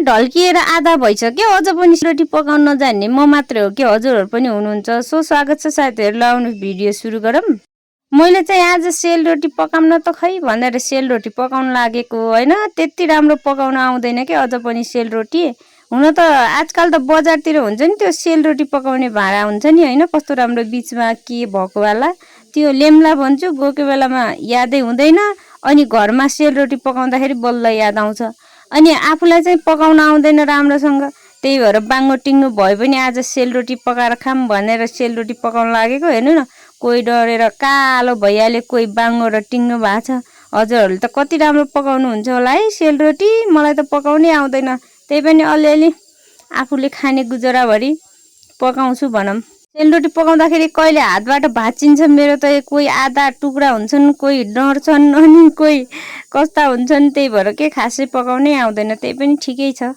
ढल्किएर आधा भइसक्यो, अझ पनि सेलरोटी पकाउन नजान्ने म मात्रै हो कि हजुरहरू पनि हुनुहुन्छ? सो स्वागत छ साथीहरू, आउनु भिडियो सुरु गरौँ। मैले चाहिँ आज सेलरोटी पकाउन त खै भनेर सेलरोटी पकाउन लागेको होइन। त्यति राम्रो पकाउन आउँदैन कि अझ पनि सेलरोटी। हुन त आजकल त बजारतिर हुन्छ नि त्यो सेलरोटी पकाउने भाँडा हुन्छ नि होइन, कस्तो राम्रो बिचमा के भएको वाला, त्यो लेम्ला भन्छु, गएको बेलामा यादै हुँदैन। अनि घरमा सेलरोटी पकाउँदाखेरि बल्ल याद आउँछ। अनि आफूलाई चाहिँ पकाउन आउँदैन राम्रोसँग, त्यही भएर बाङ्गो टिङ्गो भए पनि आज सेलरोटी पकाएर खाम भनेर सेलरोटी पकाउन लागेको। हेर्नु न, कोही डढेर कालो भइहाल्यो, कोही बाङ्गो र टिङ्गो भएको छ। हजुरहरूले त कति राम्रो पकाउनुहुन्छ होला है सेलरोटी, मलाई त पकाउनै आउँदैन। त्यही पनि अलिअलि आफूले खाने गुजराभरि पकाउँछु भनौँ। सेलरोटी पकाउँदाखेरि कहिले हातबाट भाँचिन्छ मेरो त, कोही आधा टुक्रा हुन्छन्, कोही डढ्छन्, अनि कोही कस्ता हुन्छन्। त्यही भएर के खासै पकाउनै आउँदैन, त्यही पनि ठिकै छ।